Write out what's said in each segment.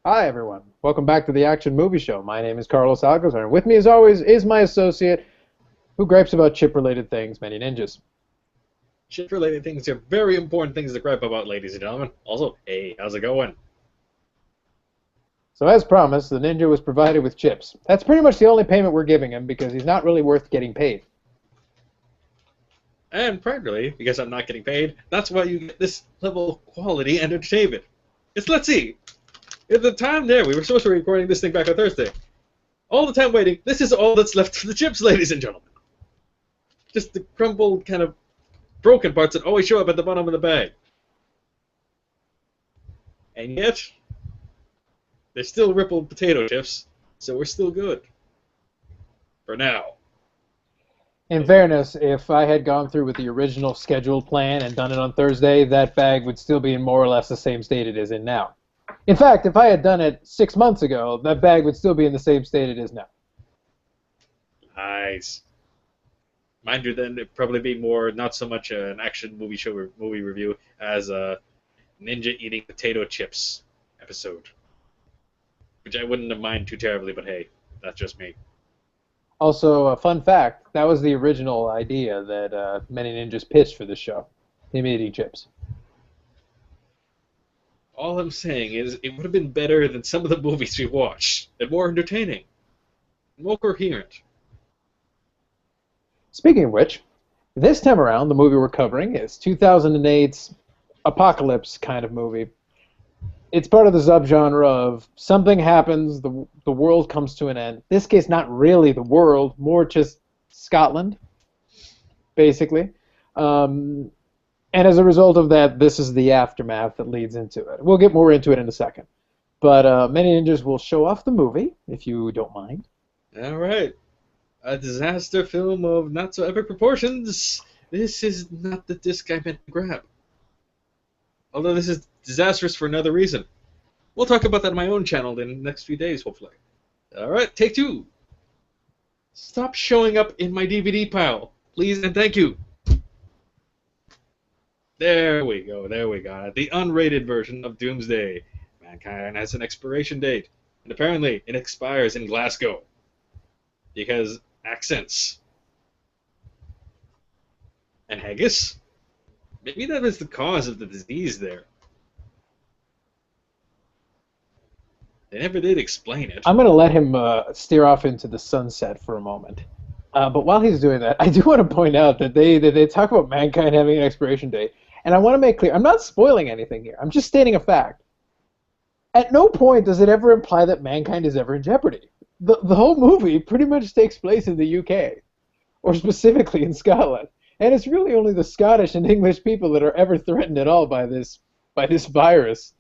Hi, everyone. Welcome back to the Action Movie Show. My name is Carlos Alcazar, and with me, as always, is my associate who gripes about chip-related things, Manyninjas. Chip-related things are very important things to gripe about, ladies and gentlemen. Also, hey, how's it going? So, as promised, the ninja was provided with chips. That's pretty much the only payment we're giving him because he's not really worth getting paid. And primarily, because I'm not getting paid, that's why you get this level of quality and entertainment. Let's see. At the time there, we were supposed to be recording this thing back on Thursday. All the time waiting, this is all that's left for the chips, ladies and gentlemen. Just the crumbled, kind of broken parts that always show up at the bottom of the bag. And yet, they're still rippled potato chips, so we're still good. For now. In fairness, if I had gone through with the original scheduled plan and done it on Thursday, that bag would still be in more or less the same state it is in now. In fact, if I had done it 6 months ago, that bag would still be in the same state it is now. Nice. Mind you, then it'd probably be more, not so much an action movie review as a ninja eating potato chips episode. Which I wouldn't have mind too terribly, but hey, that's just me. Also, a fun fact, that was the original idea that Manyninjas pitched for this show. Him eating chips. All I'm saying is it would have been better than some of the movies we watched, and more entertaining, and more coherent. Speaking of which, this time around, the movie we're covering is 2008's apocalypse kind of movie. It's part of the subgenre of something happens, the world comes to an end. In this case, not really the world, more just Scotland, basically. And as a result of that, this is the aftermath that leads into it. We'll get more into it in a second. But Manyninjas will show off the movie, if you don't mind. All right. A disaster film of not-so-epic proportions. This is not the disc I meant to grab. Although this is disastrous for another reason. We'll talk about that on my own channel in the next few days, hopefully. All right, take two. Stop showing up in my DVD pile, please and thank you. There we go, The unrated version of Doomsday. Mankind has an expiration date, and apparently it expires in Glasgow. Because accents. And haggis? Maybe that was the cause of the disease there. They never did explain it. I'm going to let him steer off into the sunset for a moment. But while he's doing that, I do want to point out that they talk about mankind having an expiration date. And I want to make clear, I'm not spoiling anything here. I'm just stating a fact. At no point does it ever imply that mankind is ever in jeopardy. The whole movie pretty much takes place in the UK, or specifically in Scotland. And it's really only the Scottish and English people that are ever threatened at all by this virus.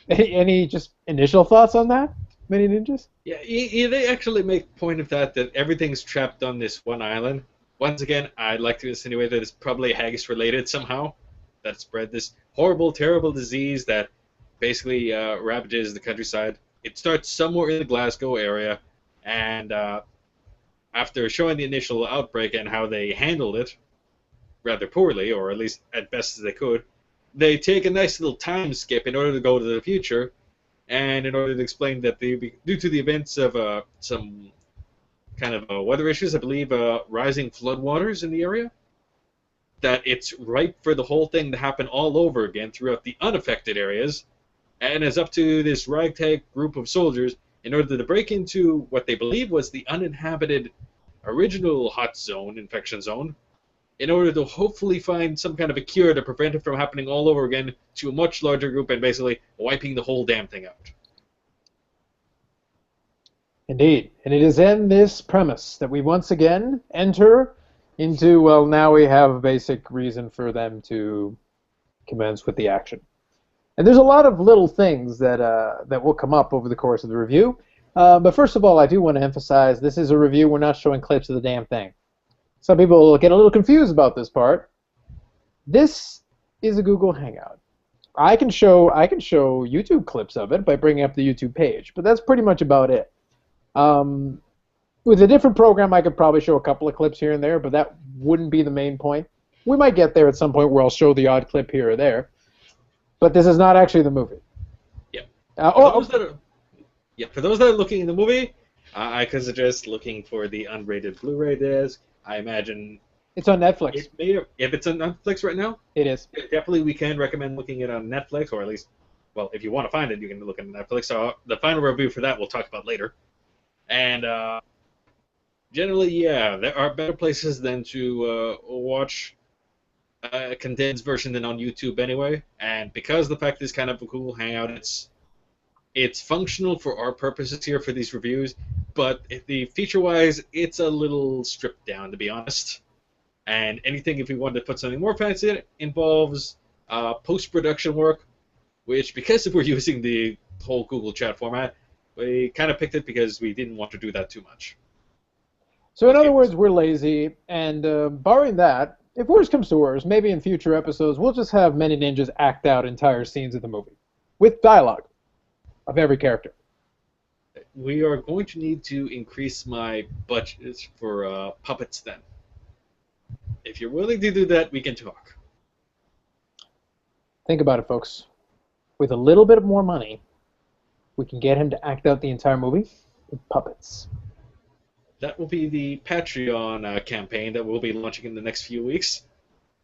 Any just initial thoughts on that, Manyninjas? Yeah, they actually make point of that everything's trapped on this one island. Once again, I'd like to insinuate that it's probably haggis-related somehow, that spread this horrible, terrible disease that basically ravages the countryside. It starts somewhere in the Glasgow area, and after showing the initial outbreak and how they handled it, rather poorly, or at least at best as they could, they take a nice little time skip in order to go to the future, and in order to explain that due to the events of some kind of weather issues, I believe rising floodwaters in the area, that it's ripe for the whole thing to happen all over again throughout the unaffected areas, and it's up to this ragtag group of soldiers in order to break into what they believe was the uninhabited original hot zone, infection zone, in order to hopefully find some kind of a cure to prevent it from happening all over again to a much larger group and basically wiping the whole damn thing out. Indeed. And it is in this premise that we once again enter into, well, now we have a basic reason for them to commence with the action. And there's a lot of little things that will come up over the course of the review. But first of all, I do want to emphasize this is a review. We're not showing clips of the damn thing. Some people will get a little confused about this part. This is a Google Hangout. I can show YouTube clips of it by bringing up the YouTube page, but that's pretty much about it. With a different program, I could probably show a couple of clips here and there, but that wouldn't be the main point. We might get there at some point where I'll show the odd clip here or there. But this is not actually the movie. Yep. For those that are, yeah, for those that are looking in the movie, I could suggest looking for the unrated Blu-ray disc. I imagine it's on Netflix. if it's on Netflix right now, It is. definitely we can recommend looking it on Netflix, or at least, well, if you want to find it, you can look at Netflix. So the final review for that we'll talk about later. And generally, yeah, there are better places than to watch a condensed version than on YouTube anyway. And because the fact is kind of a cool hangout, it's functional for our purposes here for these reviews, but the feature-wise, it's a little stripped down, to be honest. And anything, if we wanted to put something more fancy in it, involves post-production work, which, because we're using the whole Google Chat format, we kind of picked it because we didn't want to do that too much. So in other words, we're lazy, and barring that, if worse comes to worse, maybe in future episodes, we'll just have Manyninjas act out entire scenes of the movie with dialogue of every character. We are going to need to increase my budget for puppets then. If you're willing to do that, we can talk. Think about it, folks. With a little bit more money, we can get him to act out the entire movie with puppets. That will be the Patreon campaign that we'll be launching in the next few weeks.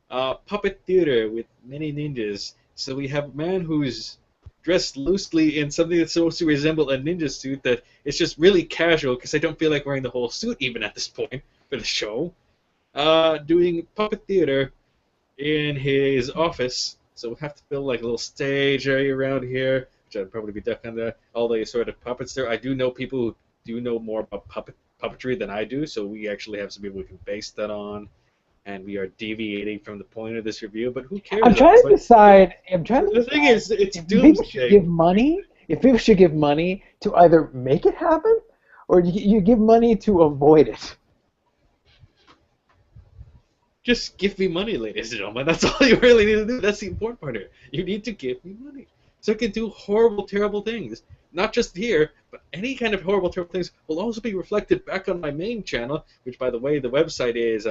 Puppet theater with Manyninjas. So we have a man who's dressed loosely in something that's supposed to resemble a ninja suit that is just really casual because I don't feel like wearing the whole suit even at this point for the show. Doing puppet theater in his office. So we'll have to build like a little stage area around here, which I'd probably be ducking under all the sort of puppets there. I do know people who do know more about puppetry than I do, so we actually have some people we can base that on. And we are deviating from the point of this review, but who cares? I'm trying to decide. The thing is, it's if Doomsday. People should give money. If people should give money to either make it happen, or you give money to avoid it. Just give me money, ladies and gentlemen. That's all you really need to do. That's the important part here. You need to give me money, so I can do horrible, terrible things. Not just here, but any kind of horrible, terrible things will also be reflected back on my main channel, which, by the way, the website is.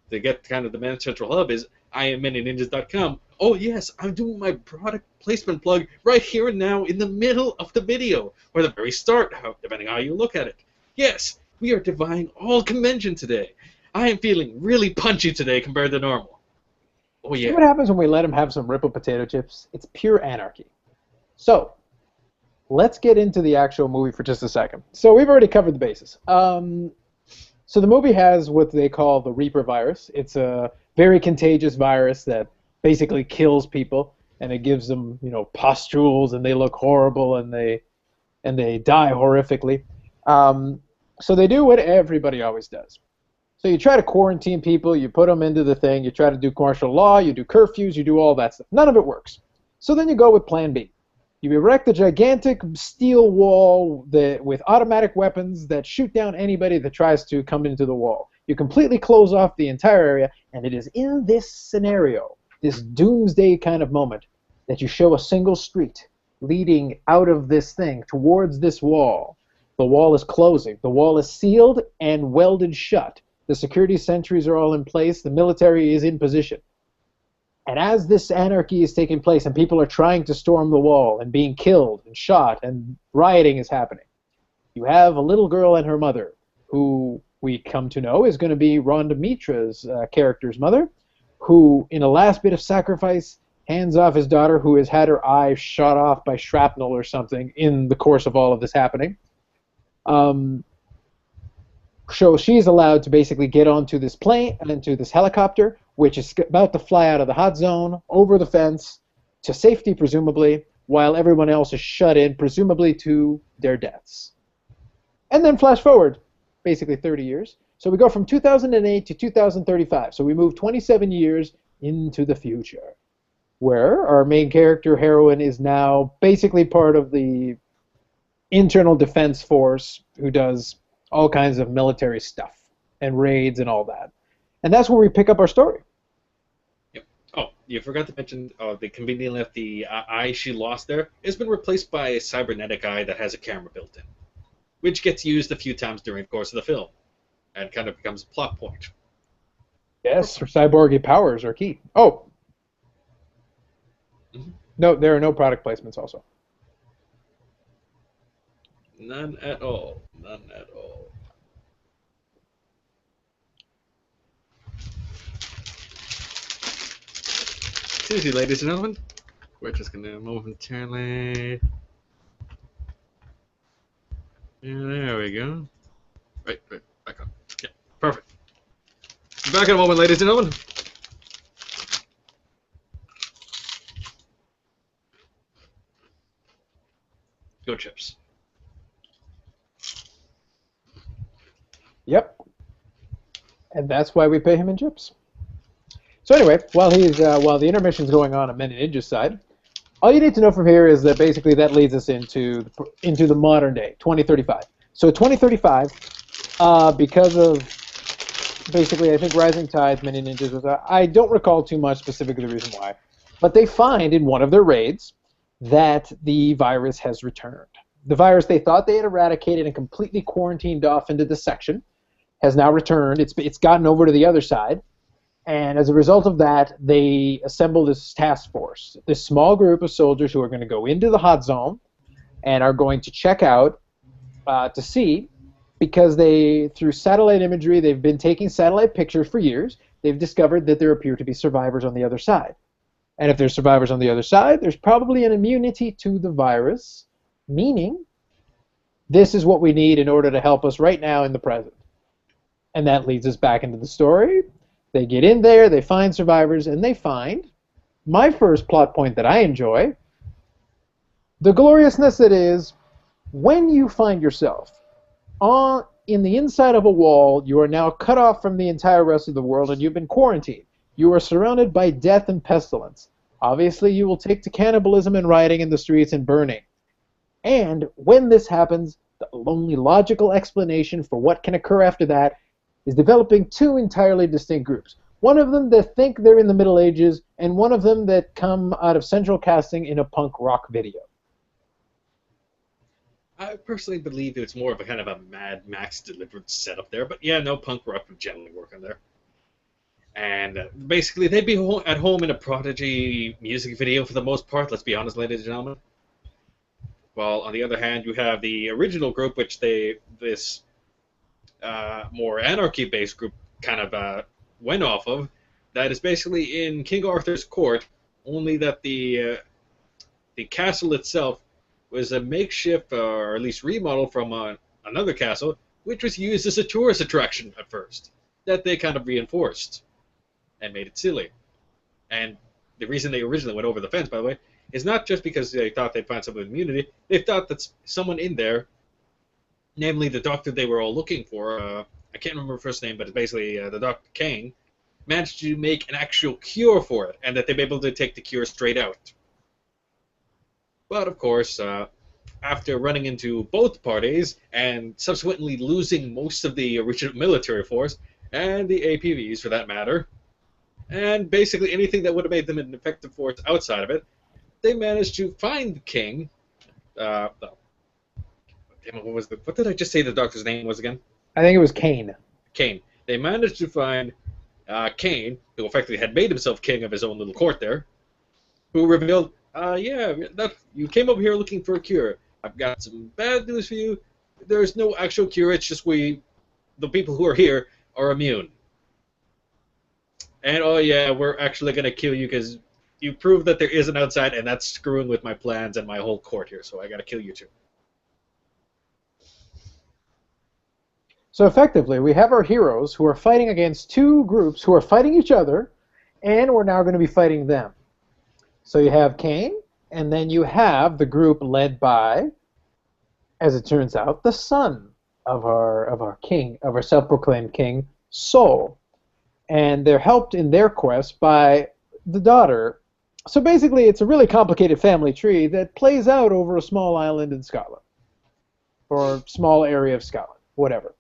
To get kind of the main central hub is IamManyninjas.com. Oh yes, I'm doing my product placement plug right here and now in the middle of the video, or the very start, depending on how you look at it. Yes, we are defying all convention today. I am feeling really punchy today compared to normal. Oh yeah. See what happens when we let him have some Ripple potato chips? It's pure anarchy. So, let's get into the actual movie for just a second. So we've already covered the bases. So the movie has what they call the Reaper virus. It's a very contagious virus that basically kills people, and it gives them, pustules, and they look horrible, and they die horrifically. So they do what everybody always does. So you try to quarantine people, you put them into the thing, you try to do martial law, you do curfews, you do all that stuff. None of it works. So then you go with Plan B. You erect a gigantic steel wall with automatic weapons that shoot down anybody that tries to come into the wall. You completely close off the entire area, and it is in this scenario, this doomsday kind of moment, that you show a single street leading out of this thing towards this wall. The wall is closing. The wall is sealed and welded shut. The security sentries are all in place. The military is in position. And as this anarchy is taking place and people are trying to storm the wall and being killed and shot and rioting is happening, you have a little girl and her mother, who we come to know is going to be Rhonda Mitra's character's mother, who, in a last bit of sacrifice, hands off his daughter, who has had her eye shot off by shrapnel or something in the course of all of this happening. So she's allowed to basically get onto this plane and into this helicopter, which is about to fly out of the hot zone, over the fence, to safety presumably, while everyone else is shut in, presumably to their deaths. And then flash forward, basically 30 years. So we go from 2008 to 2035. So we move 27 years into the future, where our main character, heroine, is now basically part of the internal defense force who does all kinds of military stuff and raids and all that. And that's where we pick up our story. Yep. Oh, you forgot to mention the conveniently enough, the eye she lost there has been replaced by a cybernetic eye that has a camera built in, which gets used a few times during the course of the film and kind of becomes a plot point. Yes, her cyborgy powers are key. Oh. Mm-hmm. No, there are no product placements also. None at all. None at all. Seriously, ladies and gentlemen, we're just gonna momentarily. Yeah, there we go. Right, back up. Yeah, perfect. Back in a moment, ladies and gentlemen. Go chips. Yep. And that's why we pay him in chips. So anyway, while the intermission's going on Manyninjas' side, all you need to know from here is that basically that leads us into the modern day, 2035. So 2035, because of basically I think Rising Tides, Manyninjas was I don't recall too much specifically the reason why, but they find in one of their raids that the virus has returned. The virus they thought they had eradicated and completely quarantined off into this section has now returned. It's gotten over to the other side. And as a result of that, they assembled this task force, this small group of soldiers who are going to go into the hot zone and are going to check out to see, because through satellite imagery, they've been taking satellite pictures for years, they've discovered that there appear to be survivors on the other side. And if there's survivors on the other side, there's probably an immunity to the virus, meaning this is what we need in order to help us right now in the present. And that leads us back into the story. They get in there, they find survivors, and they find my first plot point that I enjoy, the gloriousness that is when you find yourself in the inside of a wall, you are now cut off from the entire rest of the world and you've been quarantined. You are surrounded by death and pestilence. Obviously, you will take to cannibalism and rioting in the streets and burning. And when this happens, the only logical explanation for what can occur after that is developing two entirely distinct groups. One of them that think they're in the Middle Ages, and one of them that come out of central casting in a punk rock video. I personally believe it's more of a kind of a Mad Max delivered setup there, but yeah, no, punk rock would generally work on there. And basically, they'd be at home in a Prodigy music video for the most part, let's be honest, ladies and gentlemen. While on the other hand, you have the original group, which this more anarchy-based group kind of went off of, that is basically in King Arthur's court, only that the castle itself was a makeshift, or at least remodel from another castle, which was used as a tourist attraction at first, that they kind of reinforced and made it silly. And the reason they originally went over the fence, by the way, is not just because they thought they'd find some immunity. They thought that someone in there, namely the doctor they were all looking for, I can't remember her first name, but it's basically the Dr. Cain, managed to make an actual cure for it, and that they'd be able to take the cure straight out. But of course, after running into both parties, and subsequently losing most of the original military force, and the APVs for that matter, and basically anything that would have made them an effective force outside of it, they managed to find the king. What did I just say the doctor's name was again? I think it was Cain. Cain. They managed to find Cain, who effectively had made himself king of his own little court there, who revealed, you came over here looking for a cure. I've got some bad news for you. There's no actual cure. It's just the people who are here are immune. And oh yeah, we're actually going to kill you because you proved that there is an outside, and that's screwing with my plans and my whole court here, so I got to kill you too. So effectively, we have our heroes who are fighting against two groups who are fighting each other, and we're now going to be fighting them. So you have Cain, and then you have the group led by, as it turns out, the son of our king, of our self-proclaimed king, Sol. And they're helped in their quest by the daughter. So basically, it's a really complicated family tree that plays out over a small island in Scotland, or small area of Scotland, whatever.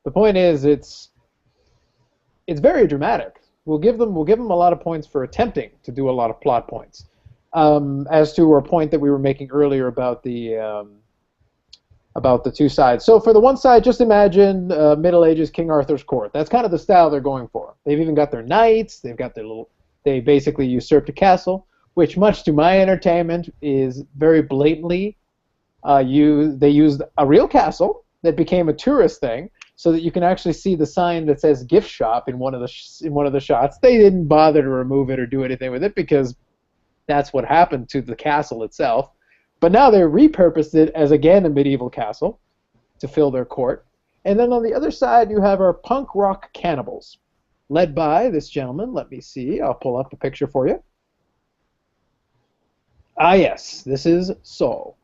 The point is, it's very dramatic. We'll give them a lot of points for attempting to do a lot of plot points. As to our point that we were making earlier about the two sides. So for the one side, just imagine Middle Ages King Arthur's court. That's kind of the style they're going for. They've even got their knights. They've got they basically usurped a castle, which much to my entertainment is very blatantly They used a real castle that became a tourist thing, so that you can actually see the sign that says gift shop in one of the shots. They didn't bother to remove it or do anything with it because that's what happened to the castle itself. But now they repurposed it as again a medieval castle to fill their court. And then on the other side you have our punk rock cannibals, led by this gentleman. Let me see. I'll pull up a picture for you. Ah, yes, this is Soul.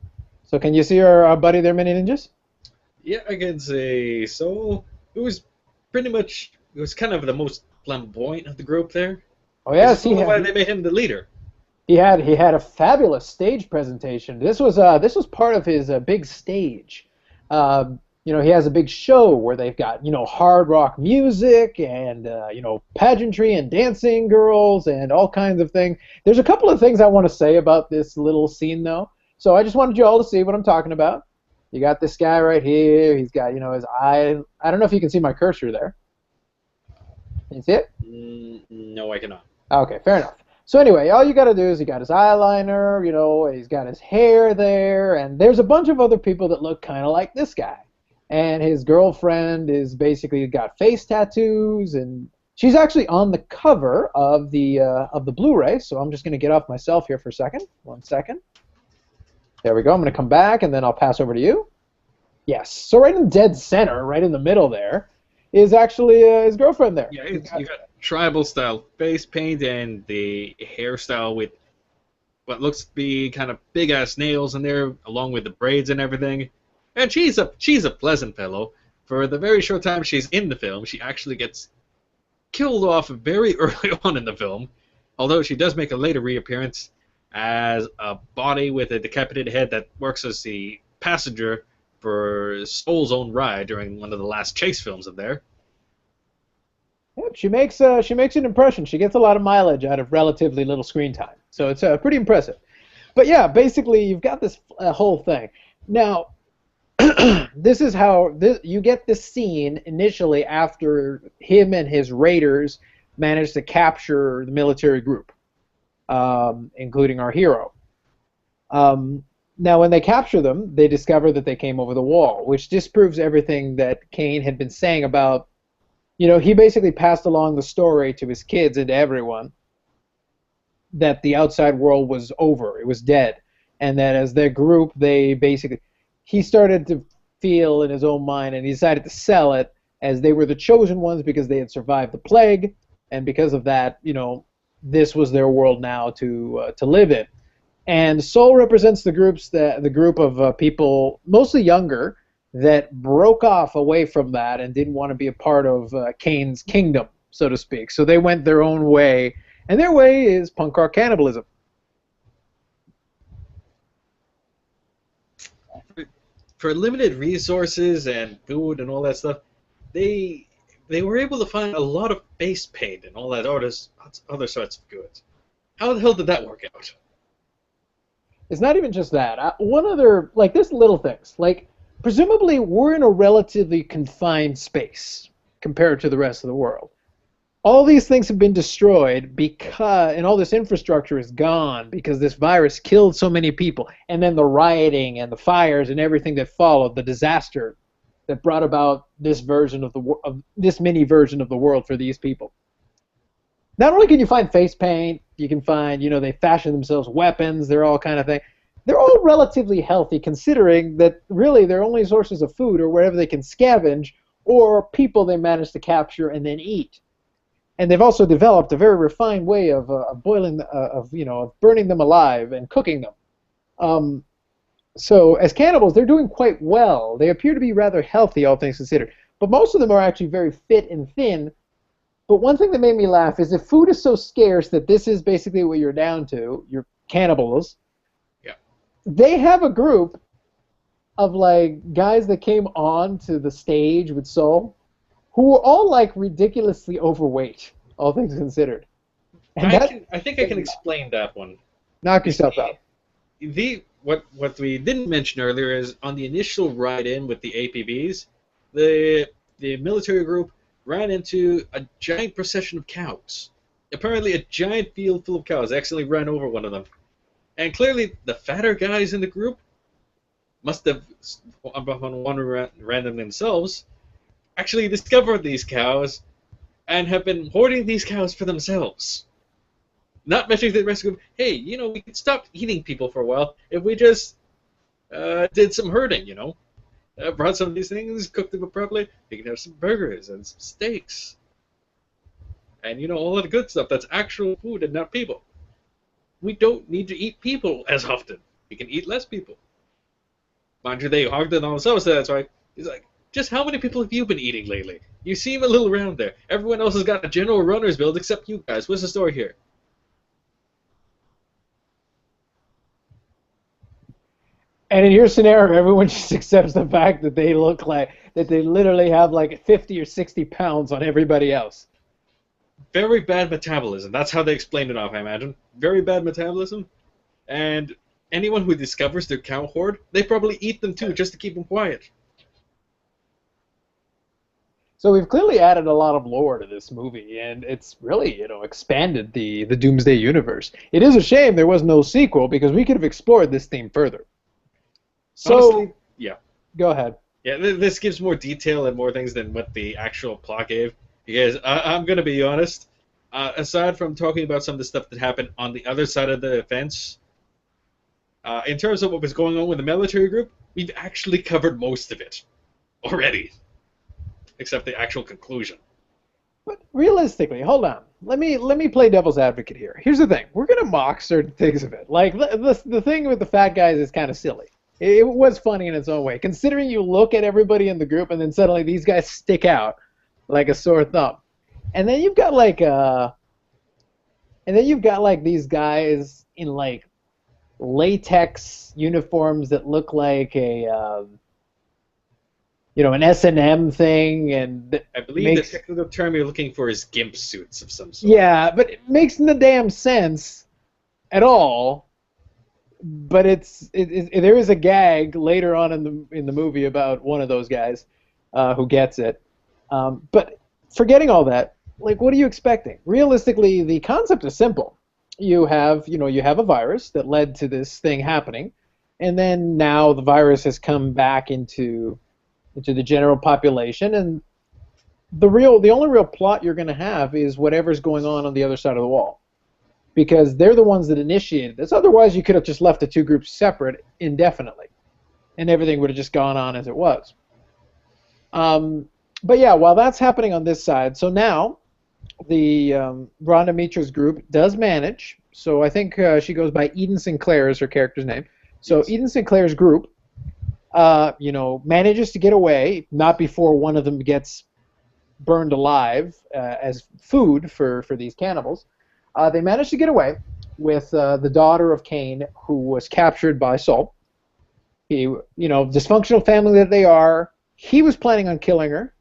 So can you see our buddy there, Manyninjas? Yeah, I can say so. It was pretty much, it was kind of the most flamboyant of the group there. Oh yes, I don't know why they made him the leader. He had a fabulous stage presentation. This was part of his big stage. He has a big show where they've got hard rock music and pageantry and dancing girls and all kinds of things. There's a couple of things I want to say about this little scene though. So I just wanted you all to see what I'm talking about. You got this guy right here. He's got his eye. I don't know if you can see my cursor there. Can you see it? No, I cannot. Okay, fair enough. So anyway, all you got to do is he got his eyeliner, he's got his hair there, and there's a bunch of other people that look kind of like this guy. And his girlfriend is basically got face tattoos, and she's actually on the cover of the Blu-ray. So I'm just going to get off myself here for a second. 1 second. There we go. I'm going to come back, and then I'll pass over to you. Yes. So right in dead center, right in the middle there, is actually his girlfriend there. Yeah, you got tribal style face paint and the hairstyle with what looks to be kind of big ass nails in there, along with the braids and everything. And she's a pleasant fellow. For the very short time she's in the film, she actually gets killed off very early on in the film, although she does make a later reappearance as a body with a decapitated head that works as the passenger for Soul's own ride during one of the last chase films of there. Yep, she makes an impression. She gets a lot of mileage out of relatively little screen time, so it's pretty impressive. But yeah, basically you've got this whole thing. Now, this is how you get this scene initially after him and his raiders manage to capture the military group, including our hero. Now, when they capture them, they discover that they came over the wall, which disproves everything that Cain had been saying about. He basically passed along the story to his kids and to everyone that the outside world was over, it was dead, and that as their group, he started to feel in his own mind, and he decided to sell it as they were the chosen ones because they had survived the plague, and because of that, this was their world now to live in. And Soul represents the group of people, mostly younger, that broke off away from that and didn't want to be a part of Cain's kingdom, so to speak. So they went their own way, and their way is punk rock cannibalism. For limited resources and food and all that stuff, they were able to find a lot of face paint and all that other sorts of goods. How the hell did that work out? It's not even just that. One other, there's little things. Presumably, we're in a relatively confined space compared to the rest of the world. All these things have been destroyed and all this infrastructure is gone because this virus killed so many people. And then the rioting and the fires and everything that followed, the disaster that brought about this version of this mini version of the world for these people. Not only can you find face paint, you can find, they fashion themselves weapons, they're all kind of thing. They're all relatively healthy, considering that really their only sources of food are wherever they can scavenge or people they manage to capture and then eat. And they've also developed a very refined way of burning them alive and cooking them. So as cannibals, they're doing quite well. They appear to be rather healthy, all things considered. But most of them are actually very fit and thin. But one thing that made me laugh is if food is so scarce that this is basically what you're down to, you're cannibals. They have a group of guys that came on to the stage with Soul who were all ridiculously overweight, all things considered. And I think I can explain that one. Knock yourself out. What we didn't mention earlier is on the initial ride-in with the APBs, the military group ran into a giant procession of cows. Apparently a giant field full of cows accidentally ran over one of them. And clearly, the fatter guys in the group must have, upon one random themselves, actually discovered these cows and have been hoarding these cows for themselves. Not mentioning to the rest of them, hey, we could stop eating people for a while if we just did some herding, brought some of these things, cooked them up properly, we can have some burgers and some steaks. And, all of the good stuff that's actual food and not people. We don't need to eat people as often. We can eat less people. Mind you, they hogged it on themselves, so that's why he's like, just how many people have you been eating lately? You seem a little around there. Everyone else has got a general runner's build except you guys. What's the story here? And in your scenario, everyone just accepts the fact that they literally have like 50 or 60 pounds on everybody else. Very bad metabolism. That's how they explained it off, I imagine. Very bad metabolism. And anyone who discovers their cow hoard, they probably eat them too, just to keep them quiet. So we've clearly added a lot of lore to this movie, and it's really, expanded the Doomsday universe. It is a shame there was no sequel, because we could have explored this theme further. So, honestly, yeah. Go ahead. Yeah, this gives more detail and more things than what the actual plot gave. Because I'm going to be honest, aside from talking about some of the stuff that happened on the other side of the fence, in terms of what was going on with the military group, we've actually covered most of it already. Except the actual conclusion. But realistically, hold on. Let me play devil's advocate here. Here's the thing. We're going to mock certain things of it. Like, the thing with the fat guys is kind of silly. It was funny in its own way. Considering you look at everybody in the group and then suddenly these guys stick out like a sore thumb. And then you've got these guys in like latex uniforms that look like an S&M thing, and I believe the technical term you're looking for is gimp suits of some sort. Yeah, but it makes no damn sense at all. But there is a gag later on in the movie about one of those guys who gets it. But forgetting all that, like, what are you expecting? Realistically, the concept is simple. You have a virus that led to this thing happening, and then now the virus has come back into the general population, and the only real plot you're going to have is whatever's going on the other side of the wall, because they're the ones that initiated this. Otherwise, you could have just left the two groups separate indefinitely, and everything would have just gone on as it was. But yeah, while that's happening on this side, so now the Rhonda Mitra's group does manage. So I think she goes by Eden Sinclair is her character's name. So yes. Eden Sinclair's group, manages to get away, not before one of them gets burned alive as food for these cannibals. They managed to get away with the daughter of Cain, who was captured by Saul. He, dysfunctional family that they are, he was planning on killing her,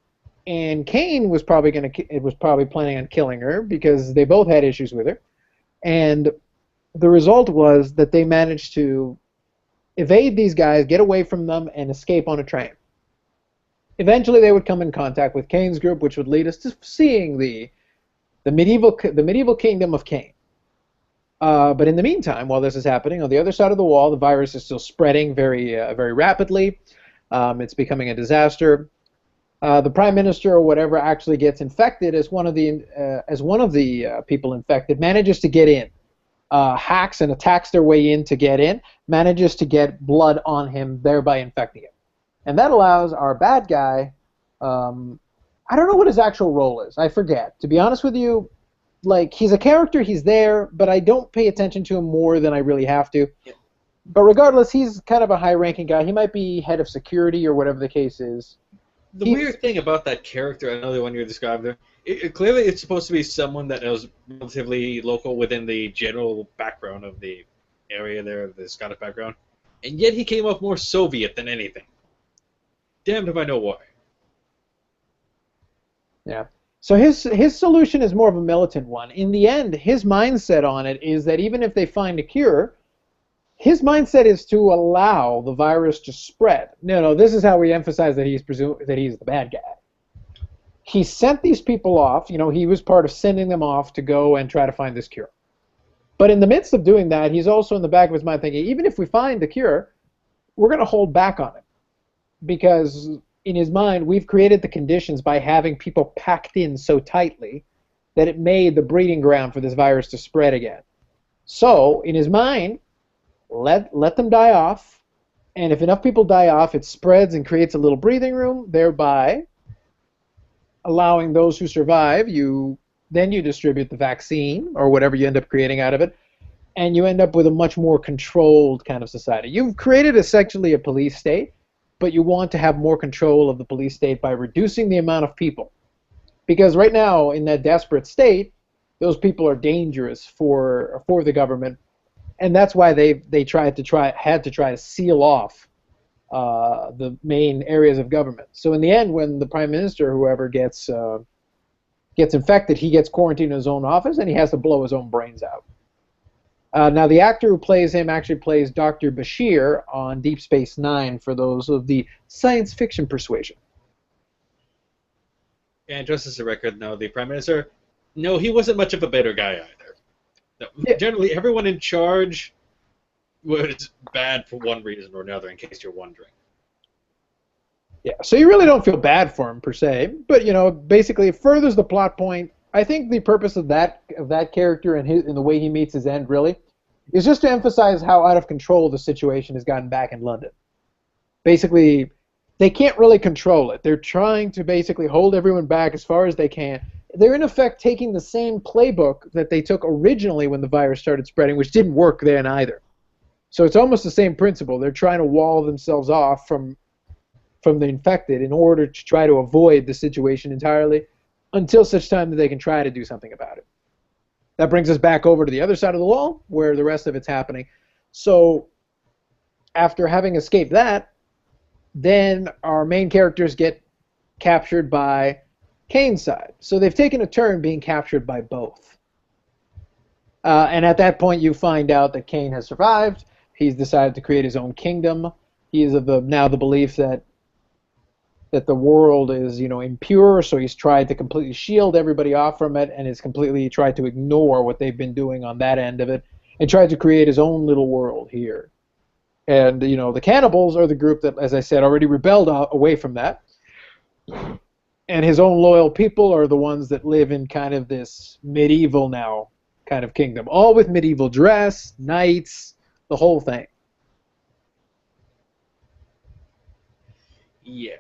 and Cain was probably planning on killing her because they both had issues with her. And the result was that they managed to evade these guys, get away from them, and escape on a train. Eventually, they would come in contact with Cain's group, which would lead us to seeing the medieval kingdom of Cain. But in the meantime, while this is happening, on the other side of the wall, the virus is still spreading very rapidly. It's becoming a disaster. The prime minister or whatever actually gets infected as one of the people infected, manages to get in, hacks and attacks their way in to get in, manages to get blood on him, thereby infecting him. And that allows our bad guy, I don't know what his actual role is. I forget. To be honest with you, like, he's a character, he's there, but I don't pay attention to him more than I really have to. Yeah. But regardless, he's kind of a high-ranking guy. He might be head of security or whatever the case is. The weird thing about that character, I know the one you're describing there, clearly it's supposed to be someone that is relatively local within the general background of the area there, the Scottish background, and yet he came off more Soviet than anything. Damned if I know why. Yeah. So his solution is more of a militant one. In the end, his mindset on it is that even if they find a cure, his mindset is to allow the virus to spread. No, this is how we emphasize that he's the bad guy. He sent these people off. He was part of sending them off to go and try to find this cure. But in the midst of doing that, he's also in the back of his mind thinking, even if we find the cure, we're going to hold back on it because in his mind, we've created the conditions by having people packed in so tightly that it made the breeding ground for this virus to spread again. So, in his mind, let them die off, and if enough people die off, it spreads and creates a little breathing room, thereby allowing those who survive, then you distribute the vaccine or whatever you end up creating out of it, and you end up with a much more controlled kind of society. You've created essentially a police state, but you want to have more control of the police state by reducing the amount of people. Because right now, in that desperate state, those people are dangerous for the government, and that's why they had to try to seal off the main areas of government. So in the end, when the prime minister, whoever gets infected, he gets quarantined in his own office, and he has to blow his own brains out. Now, the actor who plays him actually plays Dr. Bashir on Deep Space Nine, for those of the science fiction persuasion. And just as a record, no, the Prime Minister, no, he wasn't much of a better guy either. No, yeah. Generally, everyone in charge was bad for one reason or another, in case you're wondering. Yeah, so you really don't feel bad for him, per se, but, basically it furthers the plot point. I think the purpose of that character and the way he meets his end, really, is just to emphasize how out of control the situation has gotten back in London. Basically, they can't really control it. They're trying to basically hold everyone back as far as they can. They're in effect taking the same playbook that they took originally when the virus started spreading, which didn't work then either. So it's almost the same principle. They're trying to wall themselves off from the infected in order to try to avoid the situation entirely until such time that they can try to do something about it. That brings us back over to the other side of the wall where the rest of it's happening. So after having escaped that, then our main characters get captured by Cain's side. So they've taken a turn being captured by both. And at that point, you find out that Cain has survived. He's decided to create his own kingdom. He is of now the belief that the world is, impure, so he's tried to completely shield everybody off from it, and has completely tried to ignore what they've been doing on that end of it, and tried to create his own little world here. And, the cannibals are the group that, as I said, already rebelled away from that. And his own loyal people are the ones that live in kind of this medieval now kind of kingdom. All with medieval dress, knights, the whole thing. Yeah.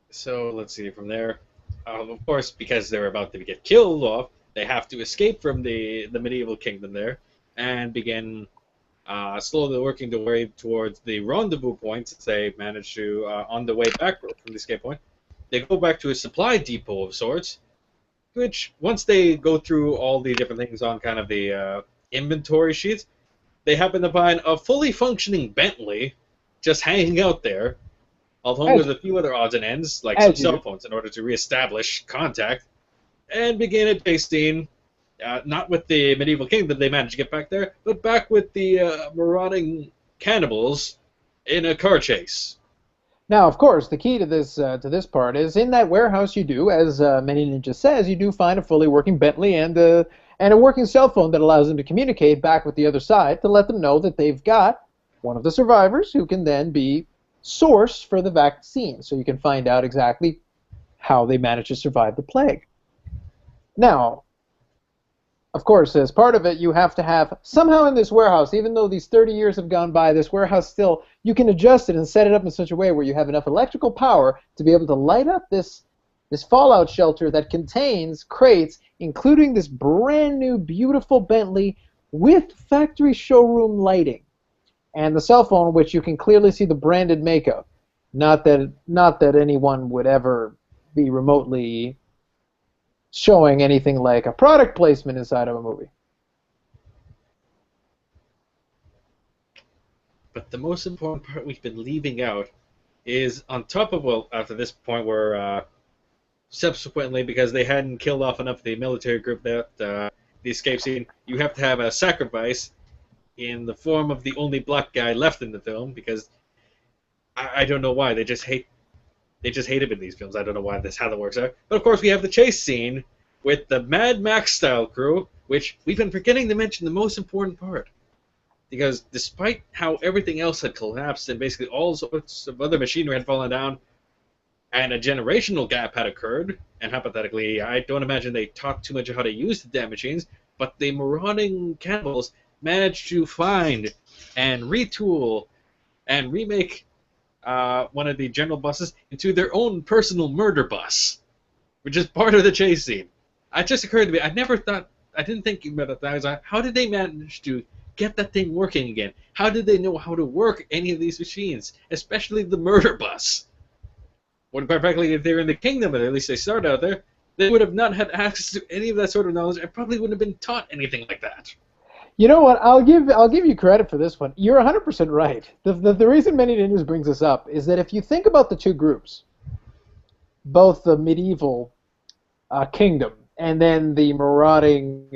So let's see from there. Of course, because they're about to get killed off, they have to escape from the medieval kingdom there and begin slowly working their way towards the rendezvous points that they manage to, on the way back from the escape point. They go back to a supply depot of sorts, which once they go through all the different things on kind of the inventory sheets, they happen to find a fully functioning Bentley just hanging out there, along with a few other odds and ends, like some cell phones, in order to reestablish contact, and begin a chase scene, not with the medieval kingdom they managed to get back there, but back with the marauding cannibals in a car chase. Now, of course, the key to this part is in that warehouse you do, as Manyninjas says, you do find a fully working Bentley and a working cell phone that allows them to communicate back with the other side to let them know that they've got one of the survivors who can then be source for the vaccine, so you can find out exactly how they managed to survive the plague. Now, of course, as part of it, you have to have, somehow in this warehouse, even though these 30 years have gone by, this warehouse still, you can adjust it and set it up in such a way where you have enough electrical power to be able to light up this fallout shelter that contains crates, including this brand new, beautiful Bentley with factory showroom lighting. And the cell phone, which you can clearly see the branded makeup. Not that anyone would ever be remotely showing anything like a product placement inside of a movie. But the most important part we've been leaving out is on top of, well, after this point where subsequently, because they hadn't killed off enough of the military group that the escape scene, you have to have a sacrifice in the form of the only black guy left in the film, because I don't know why they just hate him in these films. I don't know why how that works out. But of course we have the chase scene with the Mad Max style crew, which we've been forgetting to mention the most important part. because despite how everything else had collapsed and basically all sorts of other machinery had fallen down, and a generational gap had occurred, and hypothetically, I don't imagine they taught too much of how to use the damn machines, but the marauding cannibals managed to find and retool and remake one of the general buses into their own personal murder bus, which is part of the chase scene. It just occurred to me, I didn't think about it. I was like, how did they manage to get that thing working again? How did they know how to work any of these machines, especially the murder bus? When quite frankly, if they were in the kingdom, or at least they started out there, they would have not had access to any of that sort of knowledge and probably wouldn't have been taught anything like that. You know what? I'll give you credit for this one. You're 100% right. The reason Manyninjas brings this up is that if you think about the two groups, both the medieval kingdom and then the marauding,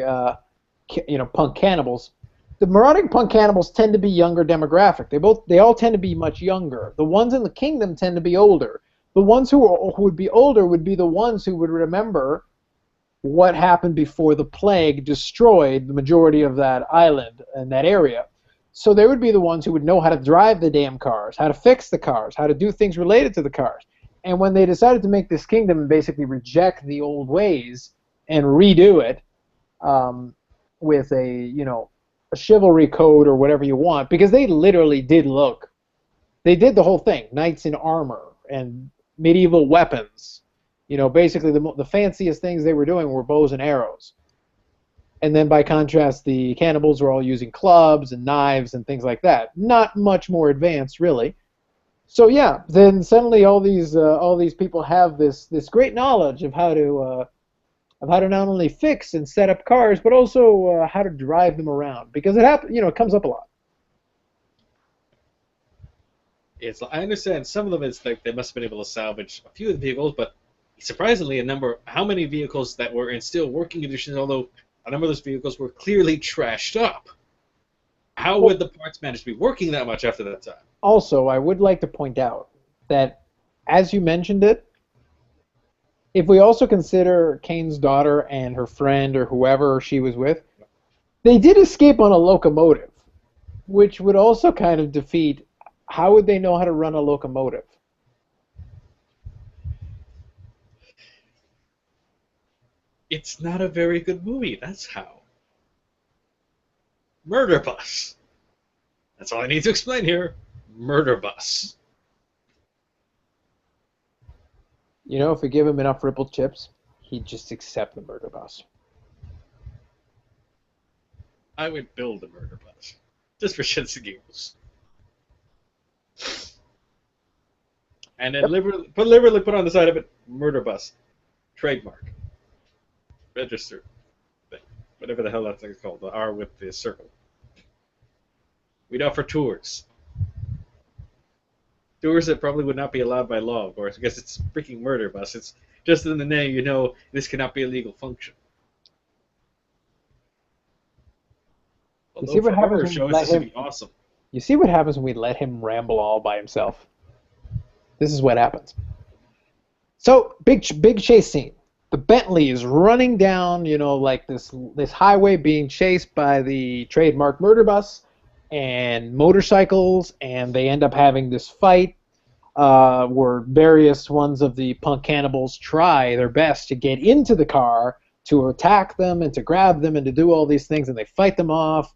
punk cannibals, the marauding punk cannibals tend to be younger demographic. They all tend to be much younger. The ones in the kingdom tend to be older. The ones who would be older would be the ones who would remember what happened before the plague destroyed the majority of that island and that area. So they would be the ones who would know how to drive the damn cars, how to fix the cars, how to do things related to the cars. And when they decided to make this kingdom and basically reject the old ways and redo it with a chivalry code or whatever you want, because they literally did they did the whole thing, knights in armor and medieval weapons. Basically the fanciest things they were doing were bows and arrows. And then by contrast, the cannibals were all using clubs and knives and things like that. Not much more advanced, really. So yeah, then suddenly all these people have this great knowledge of how to not only fix and set up cars, but also how to drive them around, because it comes up a lot. I understand some of them it's like they must have been able to salvage a few of the vehicles, but surprisingly, how many vehicles that were in still working conditions, although a number of those vehicles were clearly trashed up. How would the parts manage to be working that much after that time? Also, I would like to point out that, as you mentioned it, if we also consider Cain's daughter and her friend or whoever she was with, they did escape on a locomotive, which would also kind of defeat how would they know how to run a locomotive? It's not a very good movie, that's how. Murder bus. That's all I need to explain here. Murder bus. If we give him enough rippled chips, he'd just accept the murder bus. I would build a murder bus. Just for shits and giggles. And then liberally put on the side of it, murder bus. Trademark. Registered. Whatever the hell that thing's called. The R with the circle. We'd offer tours. Tours that probably would not be allowed by law, of course, because it's a freaking murder bus. It's just in the name, this cannot be a legal function. Although see what for happens horror when shows, we let this would him- be awesome. You see what happens when we let him ramble all by himself? This is what happens. So, big chase scene. The Bentley is running down, like this highway being chased by the trademark murder bus and motorcycles, and they end up having this fight where various ones of the punk cannibals try their best to get into the car to attack them and to grab them and to do all these things, and they fight them off,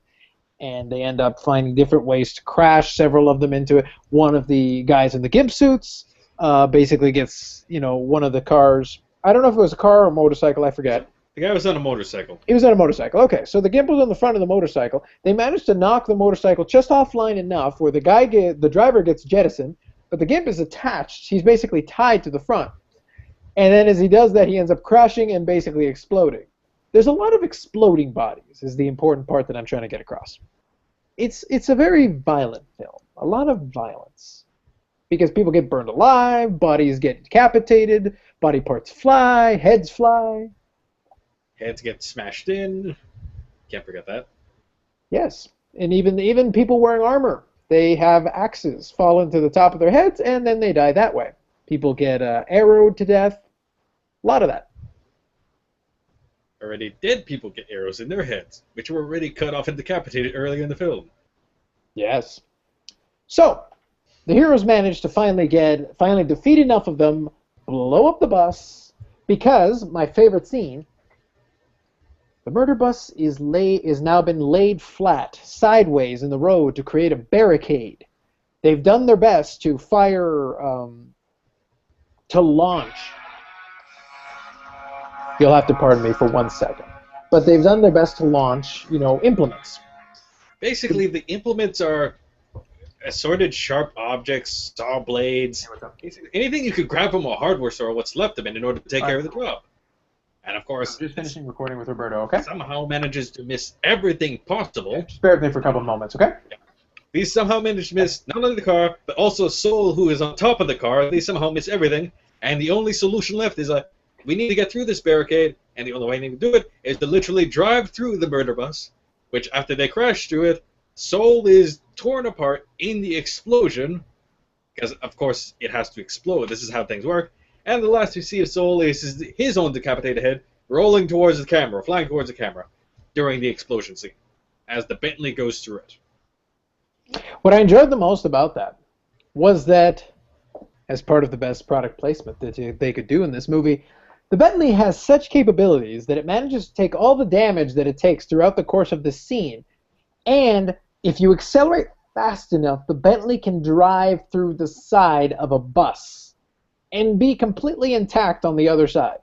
and they end up finding different ways to crash several of them into it. One of the guys in the gimp suits basically gets, one of the cars. I don't know if it was a car or a motorcycle, I forget. The guy was on a motorcycle. He was on a motorcycle. Okay, so the gimp was on the front of the motorcycle. They managed to knock the motorcycle just offline enough where the driver gets jettisoned, but the gimp is attached. He's basically tied to the front. And then as he does that, he ends up crashing and basically exploding. There's a lot of exploding bodies is the important part that I'm trying to get across. It's a very violent film. A lot of violence. Because people get burned alive, bodies get decapitated, body parts fly, heads fly. Heads get smashed in. Can't forget that. Yes, and even people wearing armor, they have axes fall into the top of their heads, and then they die that way. People get arrowed to death. A lot of that. Already dead people get arrows in their heads, which were already cut off and decapitated earlier in the film. Yes. So, the heroes manage to finally defeat enough of them, blow up the bus, because my favorite scene, the murder bus is now been laid flat, sideways in the road to create a barricade. They've done their best to to launch. You'll have to pardon me for 1 second. But they've done their best to launch, implements. Basically, the implements are assorted sharp objects, saw blades, anything you could grab from a hardware store, what's left of it, in order to take care of the job. And of course, I'm just finishing recording with Roberto, okay? Somehow manages to miss everything possible. Just bear with me for a couple of moments, okay? These somehow manage to miss not only the car, but also Soul, who is on top of the car. They somehow miss everything, and the only solution left is we need to get through this barricade, and the only way to do it is to literally drive through the murder bus, which after they crash through it, Soul is torn apart in the explosion, because of course it has to explode. This is how things work. And the last we see of Soul is his own decapitated head rolling towards the camera, flying towards the camera during the explosion scene, as the Bentley goes through it. What I enjoyed the most about that was that, as part of the best product placement that they could do in this movie, the Bentley has such capabilities that it manages to take all the damage that it takes throughout the course of the scene, and if you accelerate fast enough, the Bentley can drive through the side of a bus and be completely intact on the other side,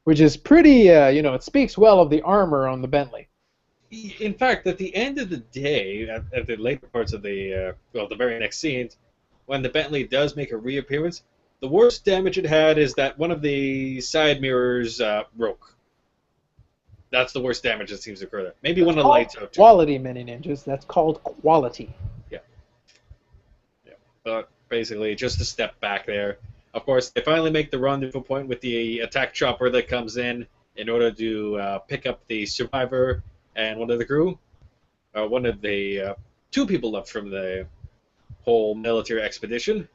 which is pretty, it speaks well of the armor on the Bentley. In fact, at the end of the day, at the later parts of the very next scene, when the Bentley does make a reappearance, the worst damage it had is that one of the side mirrors broke. That's the worst damage that seems to occur there. Maybe one of the lights out too. Quality, Manyninjas. That's called quality. Yeah. But basically, just a step back there. Of course, they finally make the rendezvous point with the attack chopper that comes in order to pick up the survivor and one of the crew. One of the two people left from the whole military expedition.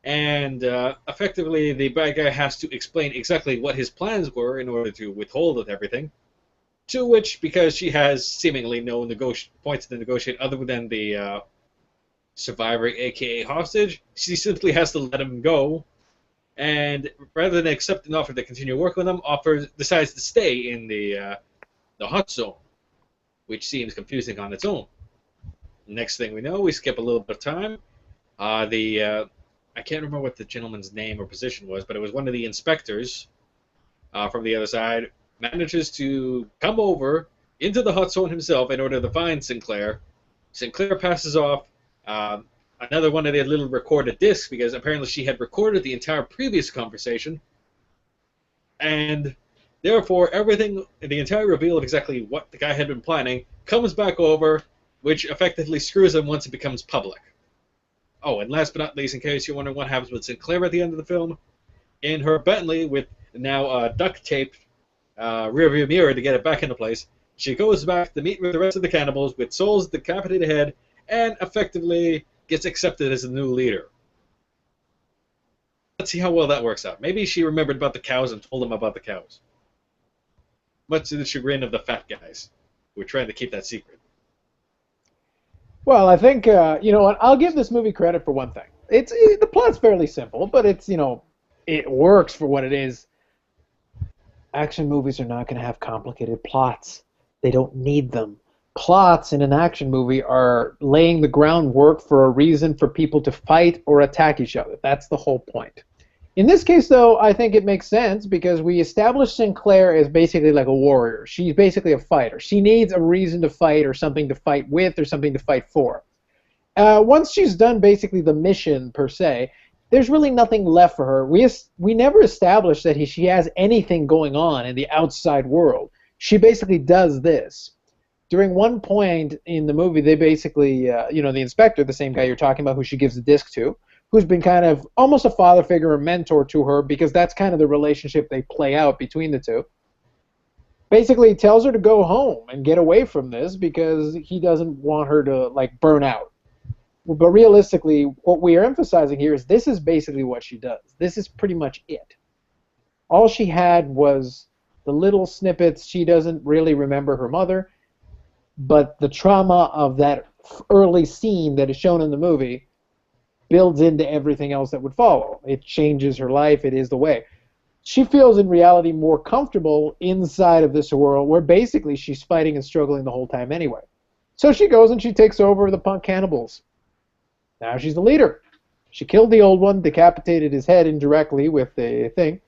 And effectively, the bad guy has to explain exactly what his plans were in order to withhold with everything. To which, because she has seemingly no points to negotiate other than the survivor, aka hostage, she simply has to let him go. And rather than accept an offer to continue working with him, decides to stay in the hot zone, which seems confusing on its own. Next thing we know, we skip a little bit of time. I can't remember what the gentleman's name or position was, but it was one of the inspectors from the other side, manages to come over into the hot zone himself in order to find Sinclair. Sinclair passes off another one of the little recorded discs, because apparently she had recorded the entire previous conversation, and therefore everything, the entire reveal of exactly what the guy had been planning, comes back over, which effectively screws him once it becomes public. Oh, and last but not least, in case you're wondering what happens with Sinclair at the end of the film, in her Bentley with now duct-taped rearview mirror to get it back into place, she goes back to meet with the rest of the cannibals with Soul's decapitated head and effectively gets accepted as the new leader. Let's see how well that works out. Maybe she remembered about the cows and told them about the cows. Much to the chagrin of the fat guys who were trying to keep that secret. Well, I think, you know what, I'll give this movie credit for one thing. The plot's fairly simple, but it works for what it is. Action movies are not going to have complicated plots. They don't need them. Plots in an action movie are laying the groundwork for a reason for people to fight or attack each other. That's the whole point. In this case, though, I think it makes sense because we established Sinclair as basically like a warrior. She's basically a fighter. She needs a reason to fight or something to fight with or something to fight for. Once she's done basically the mission, per se, there's really nothing left for her. We never established that she has anything going on in the outside world. She basically does this. During one point in the movie, they basically, the inspector, the same guy you're talking about who she gives the disc to, who's been kind of almost a father figure or mentor to her because that's kind of the relationship they play out between the two, basically tells her to go home and get away from this because he doesn't want her to, burn out. But realistically, what we are emphasizing here is this is basically what she does. This is pretty much it. All she had was the little snippets. She doesn't really remember her mother, but the trauma of that early scene that is shown in the movie builds into everything else that would follow. It changes her life. It is the way. She feels in reality more comfortable inside of this world where basically she's fighting and struggling the whole time anyway. So she goes and she takes over the Punk Cannibals. Now she's the leader. She killed the old one, decapitated his head indirectly with a thing.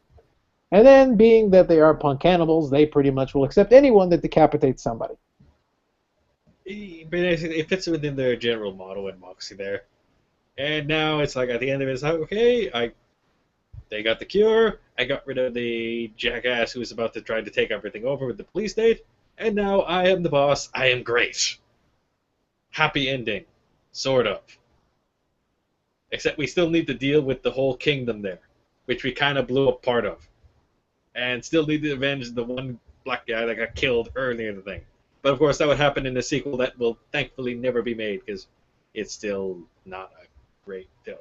And then, being that they are Punk Cannibals, they pretty much will accept anyone that decapitates somebody. But it fits within their general model and moxie there. And now it's like at the end of it, it's like, okay, they got the cure. I got rid of the jackass who was about to try to take everything over with the police state. And now I am the boss. I am great. Happy ending. Sort of. Except we still need to deal with the whole kingdom there, which we kind of blew up part of. And still need to avenge the one black guy that got killed earlier in the thing. But of course, that would happen in a sequel that will thankfully never be made because it's still not a great film.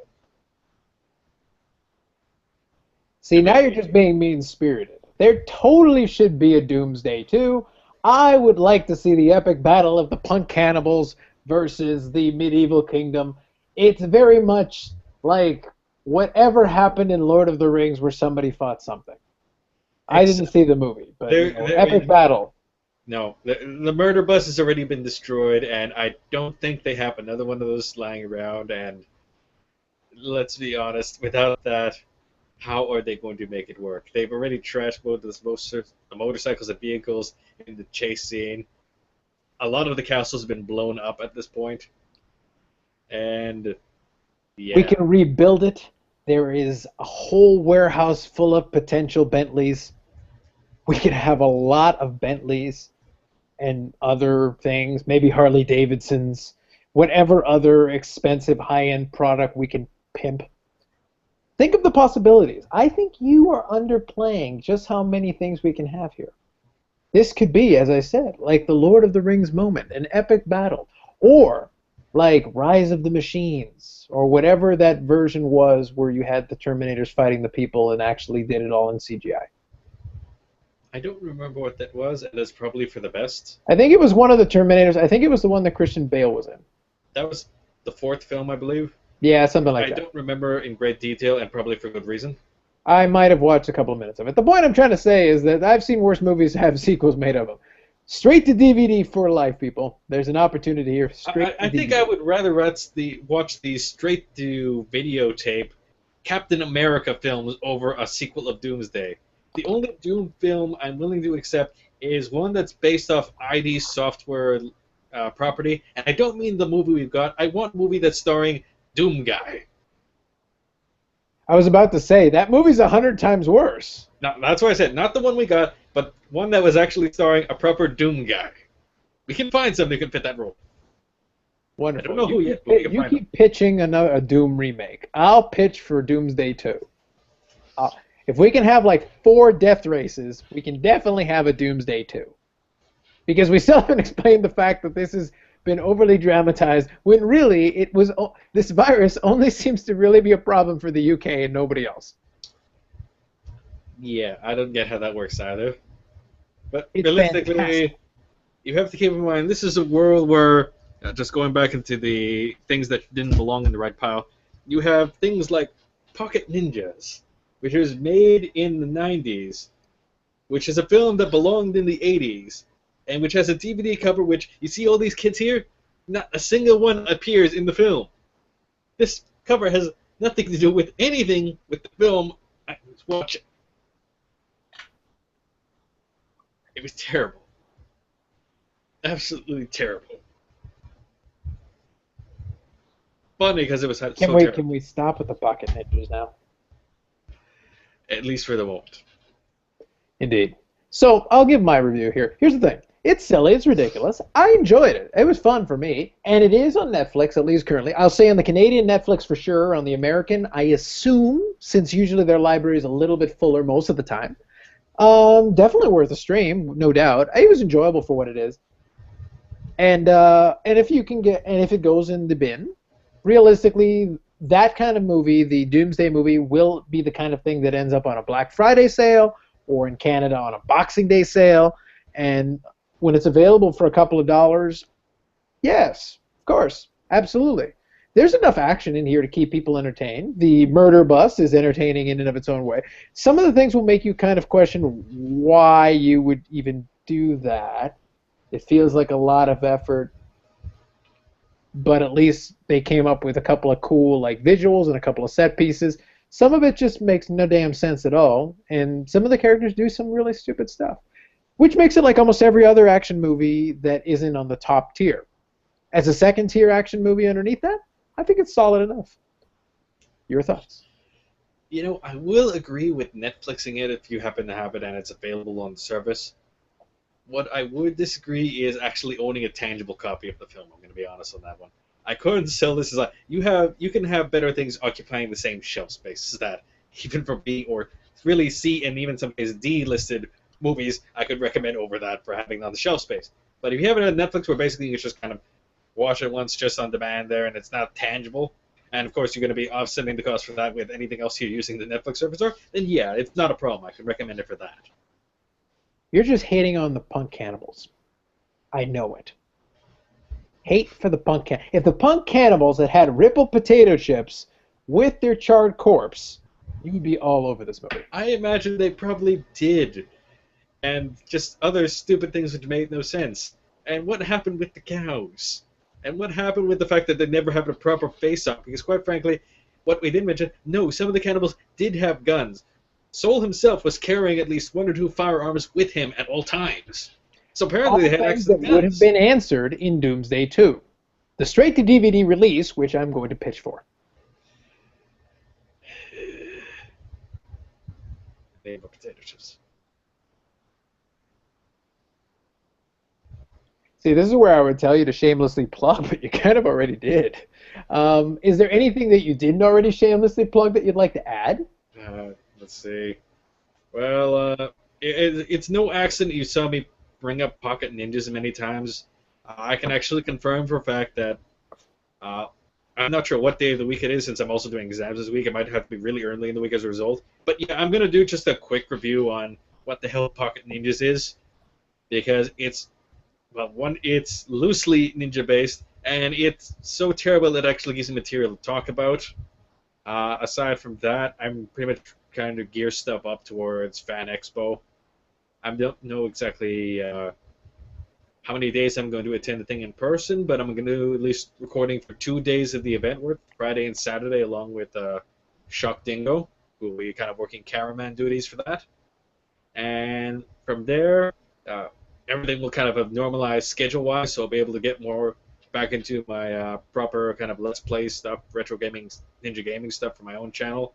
See, now you're just being mean-spirited. There totally should be a Doomsday 2. I would like to see the epic battle of the Punk Cannibals versus the medieval kingdom. It's very much like whatever happened in Lord of the Rings where somebody fought something. I didn't see the movie, but epic battle. No, the murder bus has already been destroyed, and I don't think they have another one of those lying around, and let's be honest, without that, how are they going to make it work? They've already trashed both the motorcycles and vehicles in the chase scene. A lot of the castles have been blown up at this point. And yeah. We can rebuild it. There is a whole warehouse full of potential Bentleys. We could have a lot of Bentleys and other things, maybe Harley Davidsons, whatever other expensive high-end product we can pimp. Think of the possibilities. I think you are underplaying just how many things we can have here. This could be, as I said, like the Lord of the Rings moment, an epic battle, or like Rise of the Machines, or whatever that version was where you had the Terminators fighting the people and actually did it all in CGI. I don't remember what that was, and that's probably for the best. I think it was one of the Terminators. I think it was the one that Christian Bale was in. That was the fourth film, I believe. Yeah, something like that. I don't remember in great detail, and probably for good reason. I might have watched a couple of minutes of it. The point I'm trying to say is that I've seen worse movies have sequels made of them. Straight to DVD for life, people. There's an opportunity here. I think I would rather watch the straight to videotape Captain America films over a sequel of Doomsday. The only Doom film I'm willing to accept is one that's based off ID Software property, and I don't mean the movie we've got. I want a movie that's starring Doom Guy. I was about to say, that movie's 100 times worse. No, that's what I said. Not the one we got, but one that was actually starring a proper Doom Guy. We can find somebody who can fit that role. Wonderful. I don't know who yet, but we can you find keep them. pitching a Doom remake. I'll pitch for Doomsday 2. If we can have like 4 death races, we can definitely have a Doomsday 2. Because we still haven't explained the fact that this has been overly dramatized, when really this virus only seems to really be a problem for the UK and nobody else. Yeah, I don't get how that works either. But It's realistically, fantastic. you have to keep in mind, this is a world where, just going back into the things that didn't belong in the right pile, you have things like Pocket Ninjas, which was made in the 90s, which is a film that belonged in the 80s, and which has a DVD cover which, you see all these kids here? Not a single one appears in the film. This cover has nothing to do with anything with the film I was watching. It was terrible. Absolutely terrible. Funny because it was so terrible. Can we stop with the Pocket Ninjas now? At least for the moment. Indeed. So I'll give my review here. Here's the thing. It's silly. It's ridiculous. I enjoyed it. It was fun for me. And it is on Netflix, at least currently. I'll say on the Canadian Netflix for sure. On the American, I assume, since usually their library is a little bit fuller most of the time. Definitely worth a stream, no doubt. It was enjoyable for what it is. And if you can get, and if it goes in the bin, realistically, that kind of movie, the Doomsday movie, will be the kind of thing that ends up on a Black Friday sale or in Canada on a Boxing Day sale. And when it's available for a couple of dollars, yes, Of course, absolutely. There's enough action in here to keep people entertained. The murder bus is entertaining in and of its own way. Some of the things will make you kind of question why you would even do that. It feels like a lot of effort, but at least they came up with a couple of cool like visuals and a couple of set pieces. Some of it just makes no damn sense at all, and some of the characters do some really stupid stuff, which makes it like almost every other action movie that isn't on the top tier. As a second tier action movie underneath that, I think it's solid enough. Your thoughts? You know, I will agree with Netflixing it if you happen to have it and it's available on the service. What I would disagree is actually owning a tangible copy of the film. I'm going to be honest on that one. I couldn't sell this as like you can have better things occupying the same shelf space as that, even for B or really C and even some cases D listed movies. I could recommend over that for having on the shelf space. But if you have it on Netflix, where basically you just kind of watch it once just on demand there, and it's not tangible, and of course you're going to be offsetting the cost for that with anything else you're using the Netflix service for, then yeah, it's not a problem. I could recommend it for that. You're just hating on the Punk Cannibals. I know it. Hate for the Punk Cannibals. If the Punk Cannibals had rippled potato chips with their charred corpse, you would be all over this movie. I imagine they probably did. And just other stupid things which made no sense. And what happened with the cows? And what happened with the fact that they never had a proper face-off? Because quite frankly, what we didn't mention, no, some of the cannibals did have guns. Soul himself was carrying at least 1 or 2 firearms with him at all times. So apparently they had access to guns. That would have been answered in Doomsday 2. The straight-to-DVD release, which I'm going to pitch for. Name of potato chips. See, this is where I would tell you to shamelessly plug, but you kind of already did. Is there anything that you didn't already shamelessly plug that you'd like to add? Let's see. Well, it's no accident you saw me bring up Pocket Ninjas many times. I can actually confirm for a fact that I'm not sure what day of the week it is since I'm also doing exams this week. It might have to be really early in the week as a result. But yeah, I'm going to do just a quick review on what the hell Pocket Ninjas is, because it's loosely ninja-based, and it's so terrible that it actually gives me material to talk about. Aside from that, I'm pretty much kind of gear stuff up towards Fan Expo. I don't know exactly how many days I'm going to attend the thing in person, but I'm going to do at least recording for 2 days of the event, Friday and Saturday, along with Shock Dingo, who will be kind of working cameraman duties for that. And from there, everything will kind of have normalized schedule-wise, so I'll be able to get more back into my proper kind of Let's Play stuff, retro gaming, ninja gaming stuff for my own channel,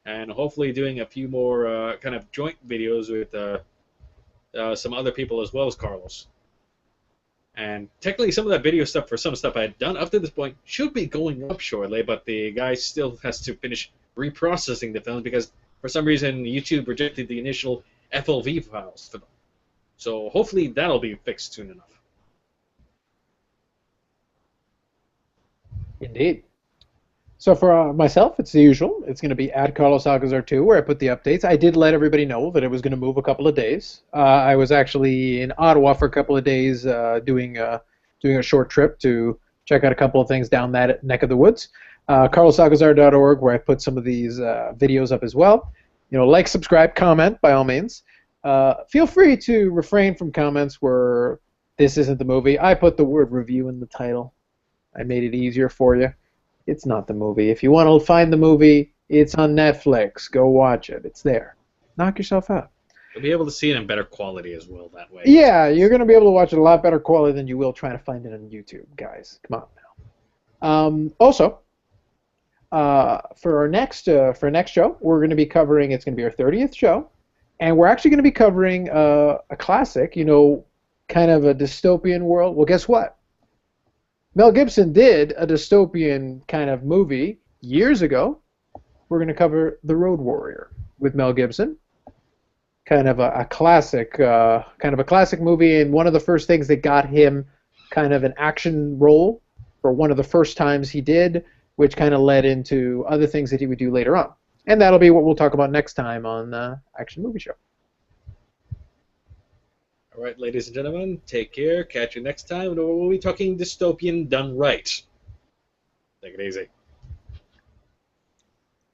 and hopefully doing a few more kind of joint videos with some other people as well as Carlos. And technically some of that video stuff for some stuff I had done up to this point should be going up shortly, but the guy still has to finish reprocessing the films because for some reason YouTube rejected the initial FLV files for them. So hopefully that'll be fixed soon enough. Indeed. So for myself, it's the usual. It's going to be at Carlos Alcazar 2, where I put the updates. I did let everybody know that it was going to move a couple of days. I was actually in Ottawa for a couple of days doing a short trip to check out a couple of things down that neck of the woods. CarlosAlcazar.org, where I put some of these videos up as well. You know, like, subscribe, comment, by all means. Feel free to refrain from comments where this isn't the movie. I put the word review in the title. I made it easier for you. It's not the movie. If you want to find the movie, it's on Netflix. Go watch it. It's there. Knock yourself out. You'll be able to see it in better quality as well that way. Yeah, you're going to be able to watch it a lot better quality than you will trying to find it on YouTube, guys. Come on now. Also, for our next show, we're going to be covering. It's going to be our 30th show, and we're actually going to be covering a classic. You know, kind of a dystopian world. Well, guess what? Mel Gibson did a dystopian kind of movie years ago. We're going to cover The Road Warrior with Mel Gibson. Kind of a classic movie, and one of the first things that got him kind of an action role for one of the first times he did, which kind of led into other things that he would do later on. And that'll be what we'll talk about next time on Action Movie Show. All right, ladies and gentlemen, take care. Catch you next time. And we'll be talking dystopian done right. Take it easy.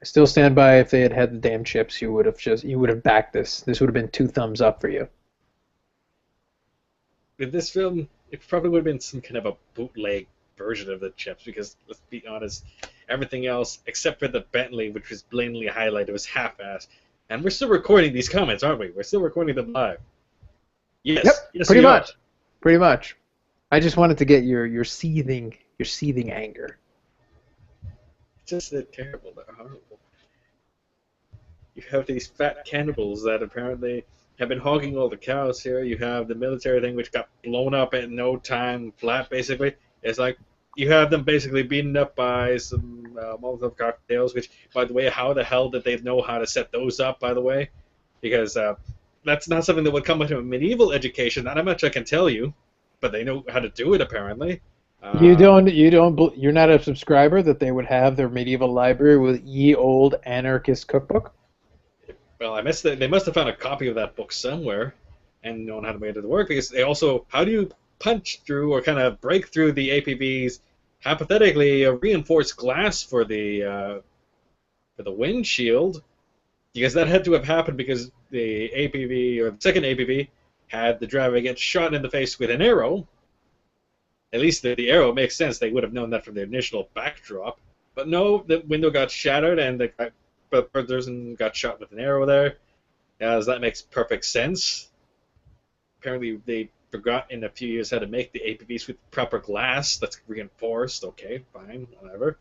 I still stand by if they had had the damn chips, you would have backed this. This would have been 2 thumbs up for you. With this film, it probably would have been some kind of a bootleg version of the chips because, let's be honest, everything else, except for the Bentley, which was blatantly highlighted, was half-assed. And we're still recording these comments, aren't we? We're still recording them live. Yes. Yep, Yes, pretty we are. much. Pretty much. I just wanted to get your seething anger. Just they're terrible. They're horrible. You have these fat cannibals that apparently have been hogging all the cows here. You have the military thing, which got blown up in no time, flat basically. It's like you have them basically beaten up by some Molotov cocktails, which, by the way, how the hell did they know how to set those up, by the way? Because that's not something that would come with a medieval education. Not much I can tell you, but they know how to do it apparently. You're not a subscriber that they would have their medieval library with ye old anarchist cookbook? Well, they must have found a copy of that book somewhere and known how to make it work, because they also, how do you punch through or kind of break through the APV's hypothetically reinforced glass for the windshield? Because that had to have happened because the APV, or the second APV, had the driver get shot in the face with an arrow. At least the arrow makes sense. They would have known that from the initial backdrop. But no, the window got shattered and the person got shot with an arrow there. As that makes perfect sense. Apparently they forgot in a few years how to make the APVs with proper glass that's reinforced. Okay, fine, whatever.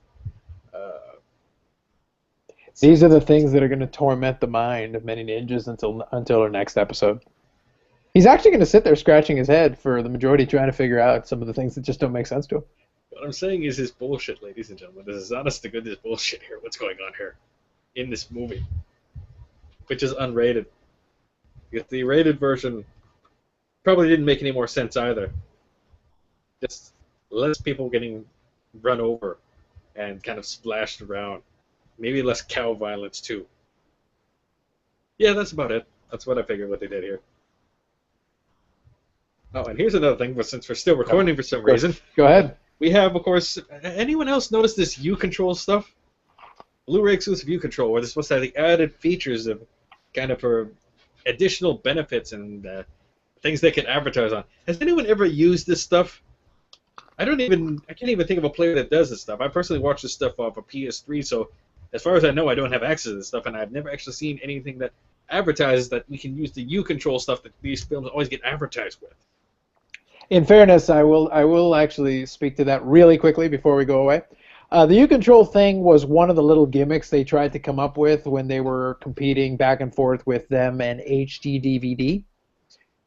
These are the things that are going to torment the mind of Manyninjas until our next episode. He's actually going to sit there scratching his head for the majority, trying to figure out some of the things that just don't make sense to him. What I'm saying is this bullshit, ladies and gentlemen. This is honest to goodness bullshit here. What's going on here in this movie, which is unrated? Because the rated version probably didn't make any more sense either. Just less people getting run over and kind of splashed around. Maybe less cow violence too. Yeah, that's about it. That's what I figured what they did here. Oh, and here's another thing, but since we're still recording for some reason. Go ahead. We have, of course, anyone else notice this U-Control stuff? Blu-ray exclusive U-Control, where they're supposed to have the added features of kind of for additional benefits and things they can advertise on. Has anyone ever used this stuff? I can't even think of a player that does this stuff. I personally watch this stuff off a PS3, so as far as I know, I don't have access to this stuff, and I've never actually seen anything that advertises that we can use the U-Control stuff that these films always get advertised with. In fairness, I will actually speak to that really quickly before we go away. The U-Control thing was one of the little gimmicks they tried to come up with when they were competing back and forth with them and HD DVD.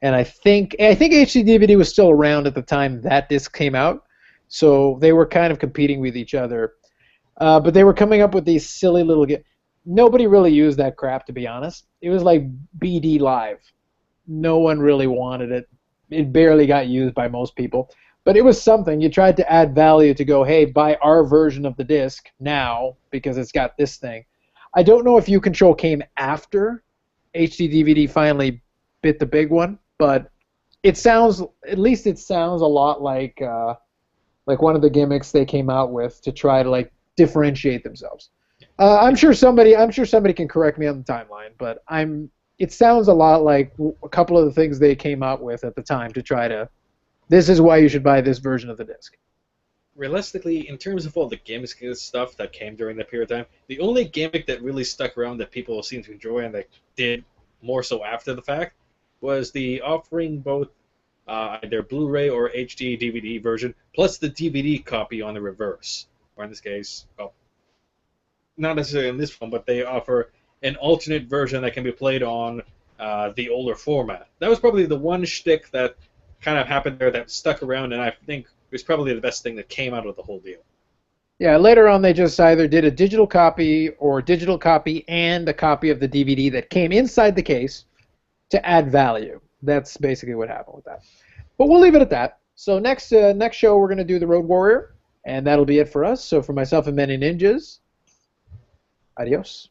And I think HD DVD was still around at the time that disc came out, so they were kind of competing with each other. But they were coming up with these silly little Nobody really used that crap, to be honest. It was like BD Live. No one really wanted it. It barely got used by most people. But it was something. You tried to add value to go, hey, buy our version of the disc now because it's got this thing. I don't know if U-Control came after HD DVD finally bit the big one, but it sounds a lot like one of the gimmicks they came out with to try to like differentiate themselves. I'm sure somebody can correct me on the timeline, but it sounds a lot like a couple of the things they came out with at the time to try to, this is why you should buy this version of the disc. Realistically, in terms of all the gimmicks and stuff that came during that period of time, the only gimmick that really stuck around that people seemed to enjoy and that did more so after the fact was the offering both either Blu-ray or HD DVD version plus the DVD copy on the reverse. Or in this case, well, not necessarily in this one, but they offer an alternate version that can be played on the older format. That was probably the one shtick that kind of happened there that stuck around, and I think it was probably the best thing that came out of the whole deal. Yeah, later on they just either did a digital copy or digital copy and a copy of the DVD that came inside the case to add value. That's basically what happened with that. But we'll leave it at that. So next show we're going to do The Road Warrior, and that'll be it for us. So for myself and Manyninjas, adios.